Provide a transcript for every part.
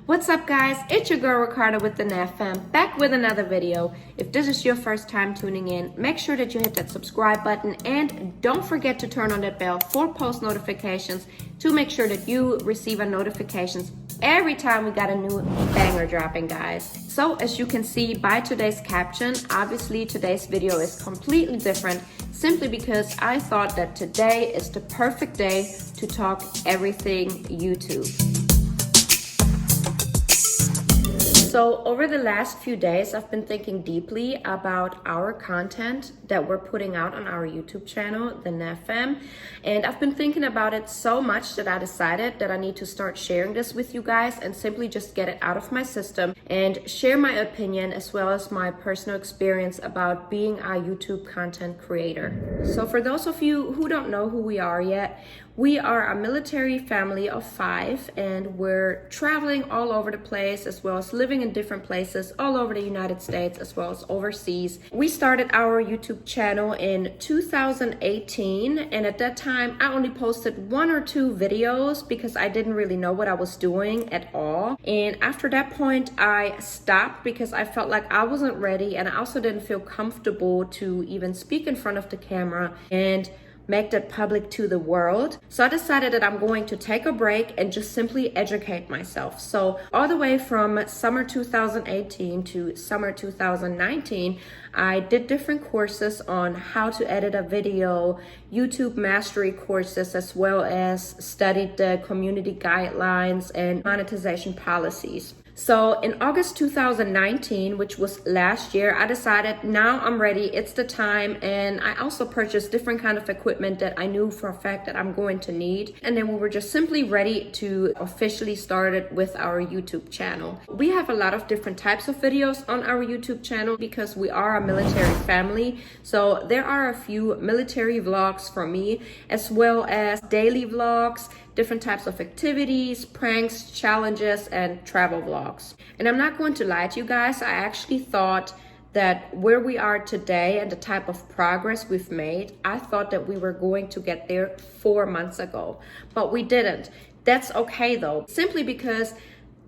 What's up guys, it's your girl Ricardo with the NAFM, back with another video. If this is your first time tuning in, make sure that you hit that subscribe button and don't forget to turn on that bell for post notifications to make sure that you receive a notifications every time we got a new banger dropping, guys. So as you can see by today's caption, obviously today's video is completely different simply because I thought that today is the perfect day to talk everything YouTube. So over the last few days, I've been thinking deeply about our content that we're putting out on our YouTube channel, the NAFM. And I've been thinking about it so much that I decided that I need to start sharing this with you guys and simply just get it out of my system and share my opinion as well as my personal experience about being a YouTube content creator. So for those of you who don't know who we are yet, we are a military family of 5 and we're traveling all over the place as well as living in different places all over the United States as well as overseas. We started our YouTube channel in 2018 and at that time I only posted 1 or 2 videos because I didn't really know what I was doing at all. And after that point I stopped because I felt like I wasn't ready and I also didn't feel comfortable to even speak in front of the camera and make that public to the world. So I decided that I'm going to take a break and just simply educate myself. So all the way from summer 2018 to summer 2019, I did different courses on how to edit a video, YouTube mastery courses, as well as studied the community guidelines and monetization policies. So in August 2019, which was last year, I decided now I'm ready, it's the time. And I also purchased different kind of equipment that I knew for a fact that I'm going to need. And then we were just simply ready to officially start it with our YouTube channel. We have a lot of different types of videos on our YouTube channel because we are a military family. So there are a few military vlogs from me, as well as daily vlogs, different types of activities, pranks, challenges, and travel vlogs. And I'm not going to lie to you guys, I actually thought that where we are today and the type of progress we've made, I thought that we were going to get there 4 months ago, but we didn't. That's okay though, simply because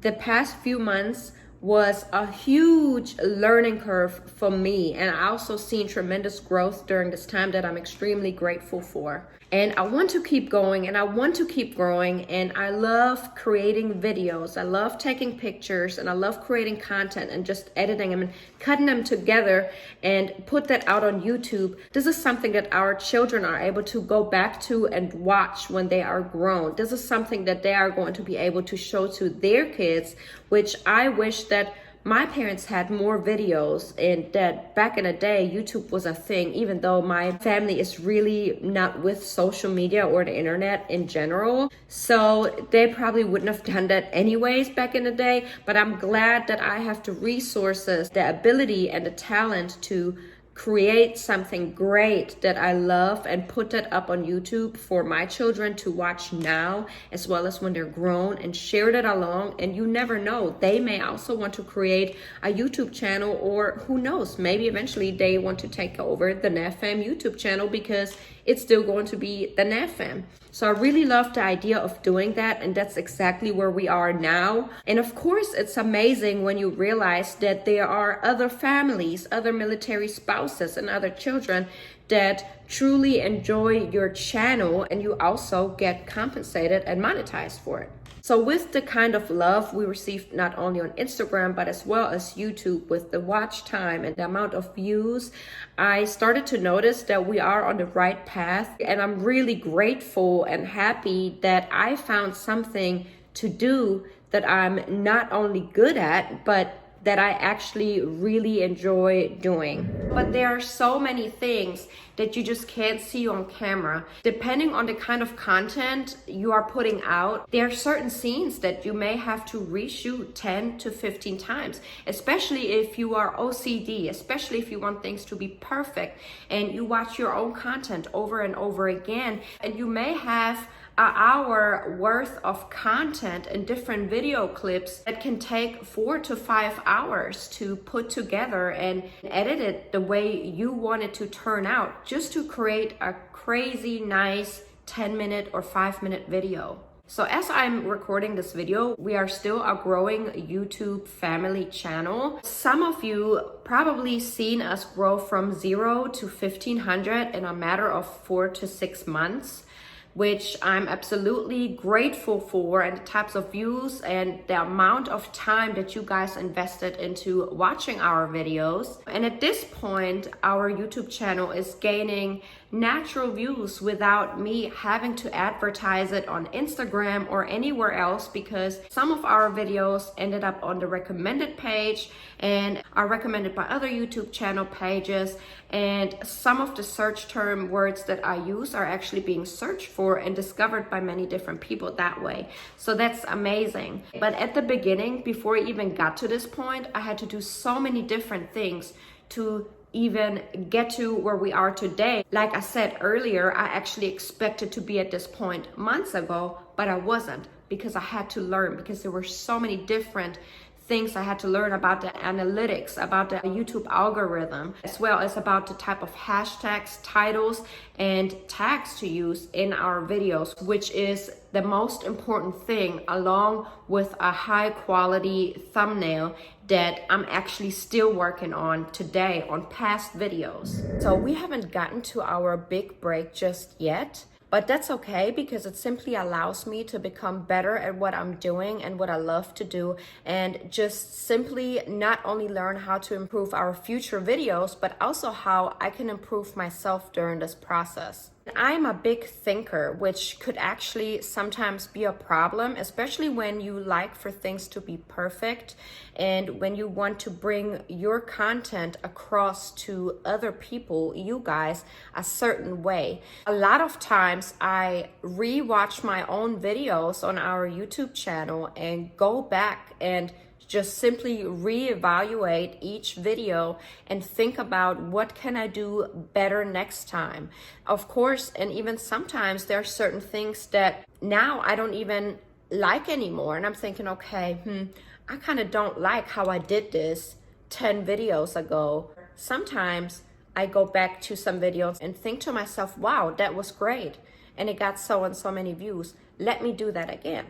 the past few months was a huge learning curve for me, and I also seen tremendous growth during this time that I'm extremely grateful for. And I want to keep going and I want to keep growing, and I love creating videos. I love taking pictures and I love creating content and just editing them and cutting them together and put that out on YouTube. This is something that our children are able to go back to and watch when they are grown. This is something that they are going to be able to show to their kids, which I wish that my parents had more videos, and that back in the day YouTube was a thing, even though my family is really not with social media or the internet in general, so they probably wouldn't have done that anyways back in the day. But I'm glad that I have the resources, the ability and the talent to create something great that I love and put that up on YouTube for my children to watch now as well as when they're grown, and share that along. And you never know, they may also want to create a YouTube channel, or who knows, maybe eventually they want to take over the NAFM YouTube channel because it's still going to be the NAFM. So I really love the idea of doing that, and that's exactly where we are now. And of course, it's amazing when you realize that there are other families, other military spouses, and other children that truly enjoy your channel, and you also get compensated and monetized for it. So with the kind of love we received not only on Instagram but as well as YouTube, with the watch time and the amount of views, I started to notice that we are on the right path, and I'm really grateful and happy that I found something to do that I'm not only good at, but that I actually really enjoy doing. But there are so many things that you just can't see on camera. Depending on the kind of content you are putting out, there are certain scenes that you may have to reshoot 10 to 15 times, especially if you are OCD, especially if you want things to be perfect and you watch your own content over and over again, and you may have an hour worth of content and different video clips that can take 4 to 5 hours to put together and edit it the way you want it to turn out, just to create a crazy nice 10-minute or 5-minute video. So as I'm recording this video, we are still a growing YouTube family channel. Some of you probably seen us grow from 0 to 1,500 in a matter of 4 to 6 months, which I'm absolutely grateful for, and the types of views and the amount of time that you guys invested into watching our videos. And at this point, our YouTube channel is gaining natural views without me having to advertise it on Instagram or anywhere else, because some of our videos ended up on the recommended page and are recommended by other YouTube channel pages, and some of the search term words that I use are actually being searched for and discovered by many different people that way. So that's amazing. But at the beginning, before I even got to this point, I had to do so many different things to even get to where we are today. Like I said earlier, I actually expected to be at this point months ago, but I wasn't, because I had to learn, because there were so many different things I had to learn about the analytics, about the YouTube algorithm, as well as about the type of hashtags, titles, and tags to use in our videos, which is the most important thing, along with a high quality thumbnail that I'm actually still working on today on past videos. So we haven't gotten to our big break just yet, but that's okay, because it simply allows me to become better at what I'm doing and what I love to do, and just simply not only learn how to improve our future videos, but also how I can improve myself during this process. I'm a big thinker, which could actually sometimes be a problem, especially when you like for things to be perfect and when you want to bring your content across to other people, you guys, a certain way. A lot of times I rewatch my own videos on our YouTube channel and go back and just simply reevaluate each video and think about what can I do better next time. Of course, and even sometimes there are certain things that now I don't even like anymore, and I'm thinking, okay, I kind of don't like how I did this 10 videos ago. Sometimes I go back to some videos and think to myself, wow, that was great, and it got so and so many views. Let me do that again.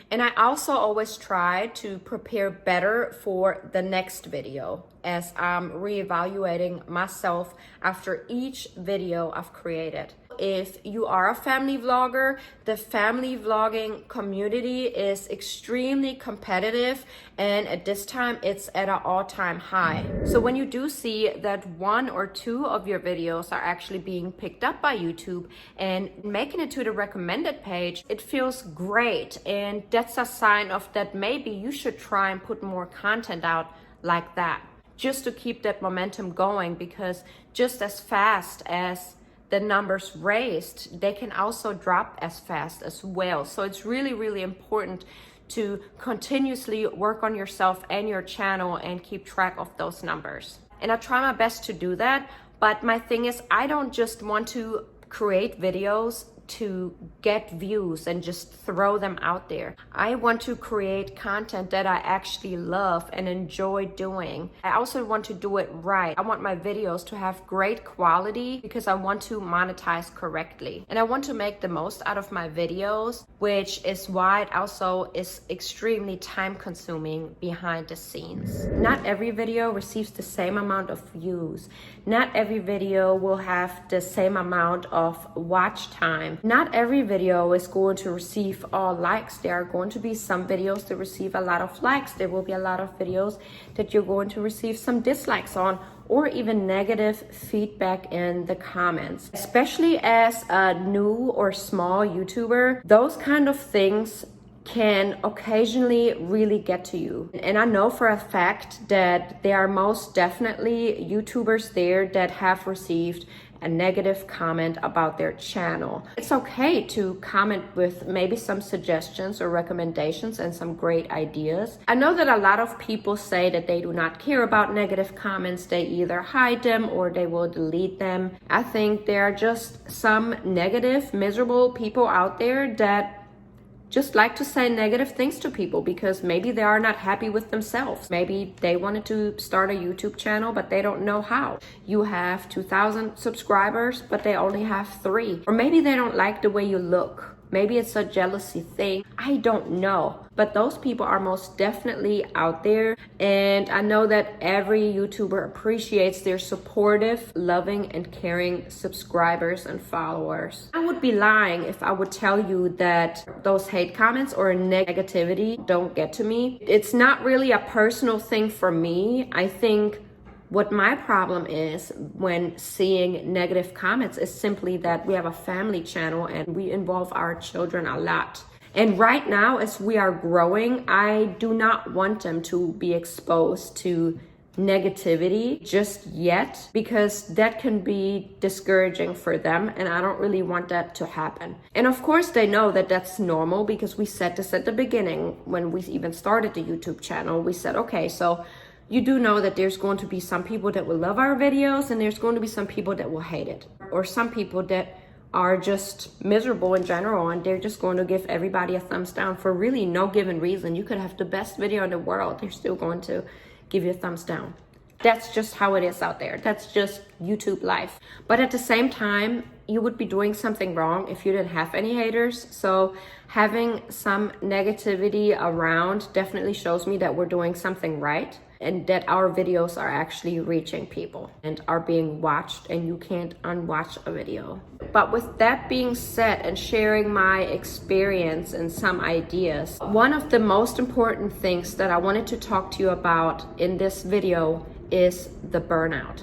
And I also always try to prepare better for the next video as I'm reevaluating myself after each video I've created. If you are a family vlogger, the family vlogging community is extremely competitive, and at this time it's at an all-time high. So when you do see that 1 or 2 of your videos are actually being picked up by YouTube and making it to the recommended page, it feels great, and that's a sign of that maybe you should try and put more content out like that, just to keep that momentum going, because just as fast as the numbers raised, they can also drop as fast as well. So it's really, really important to continuously work on yourself and your channel and keep track of those numbers. And I try my best to do that, but my thing is, I don't just want to create videos to get views and just throw them out there. I want to create content that I actually love and enjoy doing. I also want to do it right. I want my videos to have great quality because I want to monetize correctly. And I want to make the most out of my videos, which is why it also is extremely time consuming behind the scenes. Not every video receives the same amount of views. Not every video will have the same amount of watch time. Not every video is going to receive all likes. There are going to be some videos that receive a lot of likes. There will be a lot of videos that you're going to receive some dislikes on, or even negative feedback in the comments. Especially as a new or small YouTuber, those kind of things can occasionally really get to you. And I know for a fact that there are most definitely YouTubers there that have received a negative comment about their channel. It's okay to comment with maybe some suggestions or recommendations and some great ideas. I know that a lot of people say that they do not care about negative comments. They either hide them or they will delete them. I think there are just some negative, miserable people out there that just like to say negative things to people because maybe they are not happy with themselves. Maybe they wanted to start a YouTube channel, but they don't know how. You have 2,000 subscribers, but they only have 3. Or maybe they don't like the way you look. Maybe it's a jealousy thing. I don't know. But those people are most definitely out there. And I know that every YouTuber appreciates their supportive, loving, and caring subscribers and followers. I would be lying if I would tell you that those hate comments or negativity don't get to me. It's not really a personal thing for me. I think what my problem is when seeing negative comments is simply that we have a family channel and we involve our children a lot. And right now, as we are growing, I do not want them to be exposed to negativity just yet, because that can be discouraging for them, and I don't really want that to happen. And of course they know that that's normal, because we said this at the beginning when we even started the YouTube channel. We said, okay, so you do know that there's going to be some people that will love our videos and there's going to be some people that will hate it, or some people that are just miserable in general and they're just going to give everybody a thumbs down for really no given reason. You could have the best video in the world, they're still going to give you a thumbs down. That's just how it is out there. That's just YouTube life. But at the same time, you would be doing something wrong if you didn't have any haters. So having some negativity around definitely shows me that we're doing something right, and that our videos are actually reaching people and are being watched, and you can't unwatch a video. But with that being said, and sharing my experience and some ideas, one of the most important things that I wanted to talk to you about in this video is the burnout.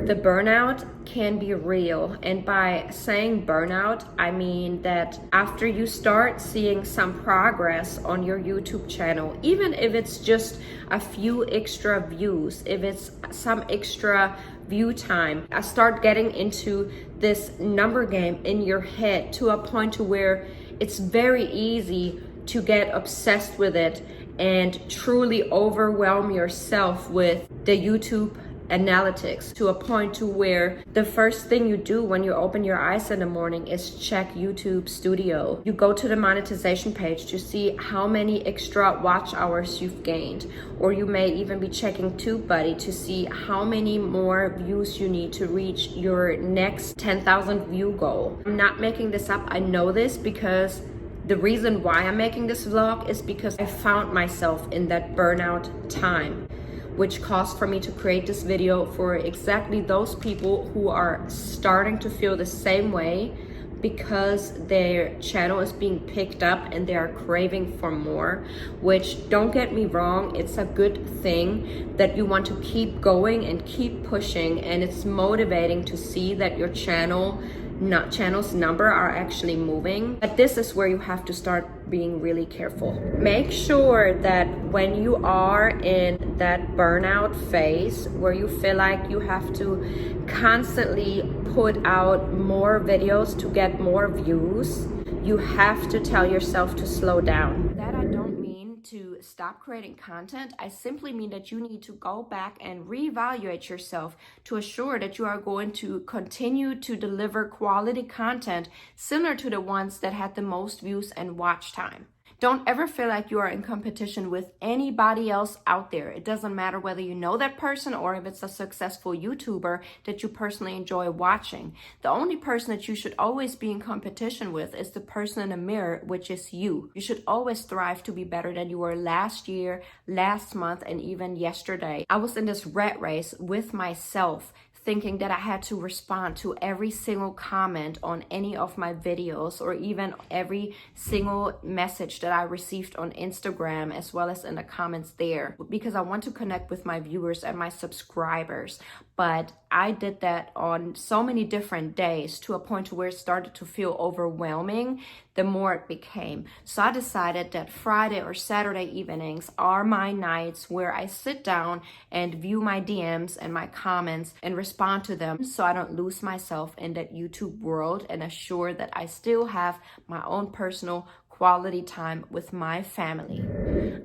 The burnout can be real, and by saying burnout, I mean that after you start seeing some progress on your YouTube channel, even if it's just a few extra views, if it's some extra view time, I start getting into this number game in your head to a point to where it's very easy to get obsessed with it and truly overwhelm yourself with the YouTube analytics, to a point to where the first thing you do when you open your eyes in the morning is check YouTube Studio. You go to the monetization page to see how many extra watch hours you've gained, or you may even be checking TubeBuddy to see how many more views you need to reach your next 10,000 view goal. I'm not making this up. I know this because the reason why I'm making this vlog is because I found myself in that burnout time, which caused for me to create this video for exactly those people who are starting to feel the same way, because their channel is being picked up and they are craving for more. Which, don't get me wrong, it's a good thing that you want to keep going and keep pushing, and it's motivating to see that your channel's number are actually moving. But this is where you have to start being really careful. Make sure that when you are in that burnout phase where you feel like you have to constantly put out more videos to get more views, you have to tell yourself to slow down. That I don't mean to stop creating content. I simply mean that you need to go back and reevaluate yourself to assure that you are going to continue to deliver quality content similar to the ones that had the most views and watch time. Don't ever feel like you are in competition with anybody else out there. It doesn't matter whether you know that person or if it's a successful YouTuber that you personally enjoy watching. The only person that you should always be in competition with is the person in the mirror, which is you. You should always strive to be better than you were last year, last month, and even yesterday. I was in this rat race with myself, thinking that I had to respond to every single comment on any of my videos, or even every single message that I received on Instagram, as well as in the comments there, because I want to connect with my viewers and my subscribers. But I did that on so many different days, to a point where it started to feel overwhelming the more it became. So I decided that Friday or Saturday evenings are my nights where I sit down and view my DMs and my comments and respond to them, so I don't lose myself in that YouTube world, and assure that I still have my own personal quality time with my family.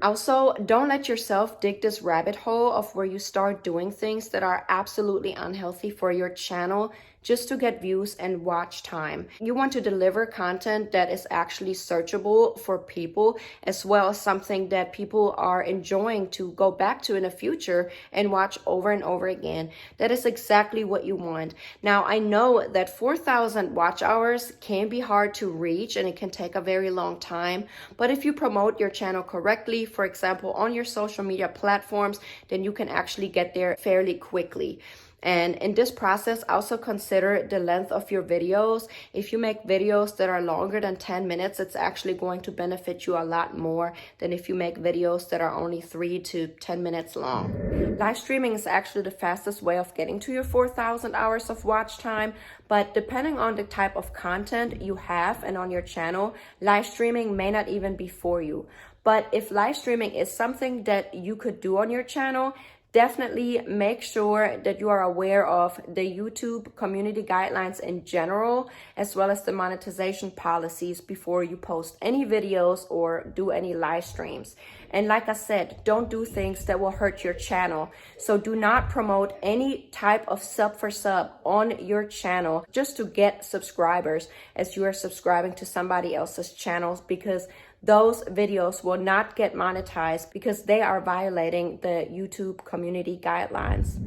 Also, don't let yourself dig this rabbit hole of where you start doing things that are absolutely unhealthy for your channel just to get views and watch time. You want to deliver content that is actually searchable for people, as well as something that people are enjoying to go back to in the future and watch over and over again. That is exactly what you want. Now, I know that 4,000 watch hours can be hard to reach and it can take a very long time, but if you promote your channel correctly, for example, on your social media platforms, then you can actually get there fairly quickly. And in this process, also consider the length of your videos. If you make videos that are longer than 10 minutes, it's actually going to benefit you a lot more than if you make videos that are only 3 to 10 minutes long. Live streaming is actually the fastest way of getting to your 4,000 hours of watch time, but depending on the type of content you have and on your channel, live streaming may not even be for you. But if live streaming is something that you could do on your channel, definitely make sure that you are aware of the YouTube community guidelines in general, as well as the monetization policies before you post any videos or do any live streams. And like I said, don't do things that will hurt your channel. So do not promote any type of sub for sub on your channel just to get subscribers as you are subscribing to somebody else's channels, because those videos will not get monetized because they are violating the YouTube community guidelines.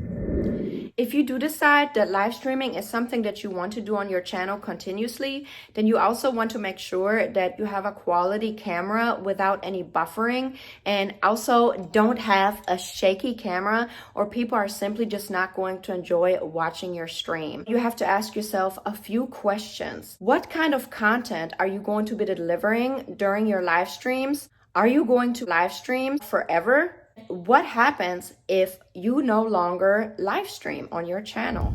If you do decide that live streaming is something that you want to do on your channel continuously, then you also want to make sure that you have a quality camera without any buffering, and also don't have a shaky camera or people are simply just not going to enjoy watching your stream. You have to ask yourself a few questions. What kind of content are you going to be delivering during your live streams? Are you going to live stream forever? What happens if you no longer live stream on your channel?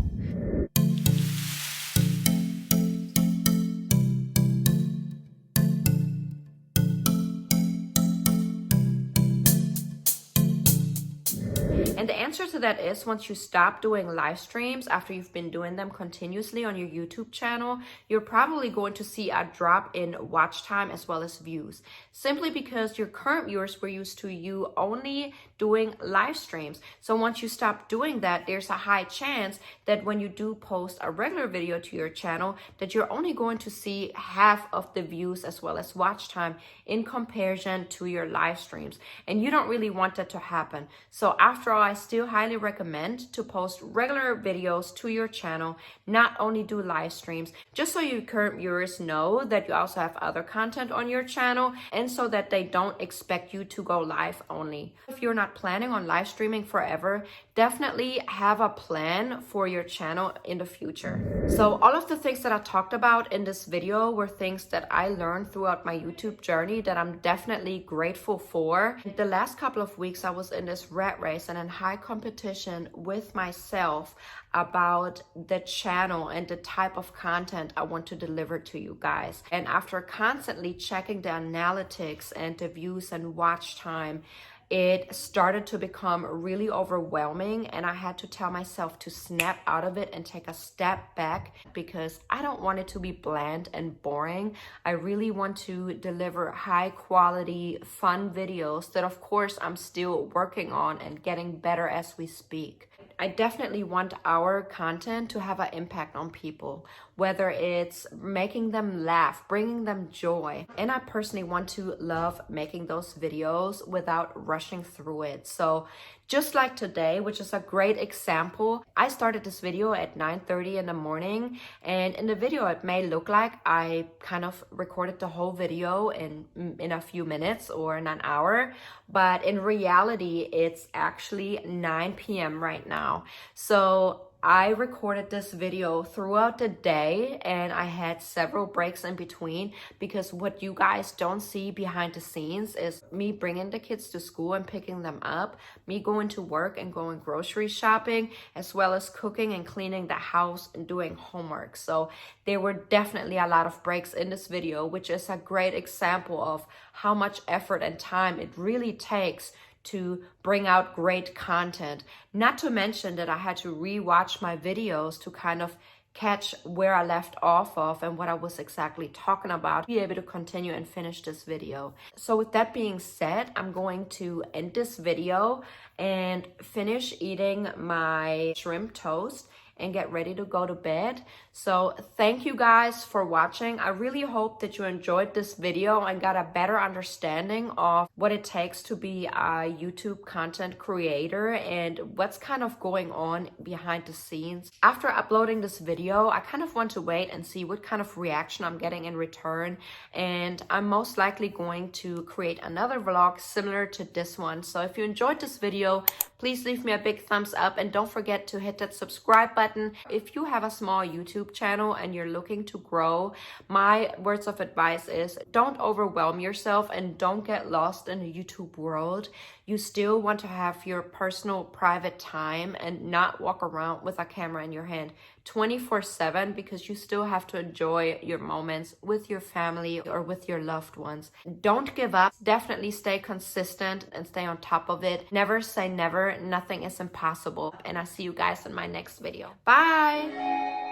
And the answer to that is, once you stop doing live streams after you've been doing them continuously on your YouTube channel, you're probably going to see a drop in watch time as well as views, simply because your current viewers were used to you only doing live streams. So once you stop doing that, there's a high chance that when you do post a regular video to your channel, that you're only going to see half of the views as well as watch time in comparison to your live streams. And you don't really want that to happen. So after all, I still highly recommend to post regular videos to your channel, not only do live streams, just so your current viewers know that you also have other content on your channel, and so that they don't expect you to go live only. If you're not planning on live streaming forever, definitely have a plan for your channel in the future. So all of the things that I talked about in this video were things that I learned throughout my YouTube journey that I'm definitely grateful for. The last couple of weeks I was in this rat race and in high competition with myself about the channel and the type of content I want to deliver to you guys. And after constantly checking the analytics and the views and watch time, it started to become really overwhelming, and I had to tell myself to snap out of it and take a step back, because I don't want it to be bland and boring. I really want to deliver high quality, fun videos that of course I'm still working on and getting better as we speak. I definitely want our content to have an impact on people, whether it's making them laugh, bringing them joy. And I personally want to love making those videos without rushing through it. So just like today, which is a great example, I started this video at 9:30 in the morning, and in the video it may look like I kind of recorded the whole video in a few minutes or in an hour, but in reality it's actually 9 p.m. right now. So I recorded this video throughout the day, and I had several breaks in between, because what you guys don't see behind the scenes is me bringing the kids to school and picking them up, me going to work and going grocery shopping, as well as cooking and cleaning the house and doing homework. So there were definitely a lot of breaks in this video, which is a great example of how much effort and time it really takes to bring out great content. Not to mention that I had to re-watch my videos to kind of catch where I left off of and what I was exactly talking about, be able to continue and finish this video. So with that being said, I'm going to end this video and finish eating my shrimp toast and get ready to go to bed. So thank you guys for watching. I really hope that you enjoyed this video and got a better understanding of what it takes to be a YouTube content creator and what's kind of going on behind the scenes. After uploading this video, I kind of want to wait and see what kind of reaction I'm getting in return, and I'm most likely going to create another vlog similar to this one. So if you enjoyed this video, please leave me a big thumbs up and don't forget to hit that subscribe button. If you have a small YouTube channel and you're looking to grow, my words of advice is don't overwhelm yourself and don't get lost in the YouTube world. You still want to have your personal private time and not walk around with a camera in your hand 24/7, because you still have to enjoy your moments with your family or with your loved ones. Don't give up. Definitely stay consistent and stay on top of it. Never say never. Nothing is impossible. And I see you guys in my next video. Bye.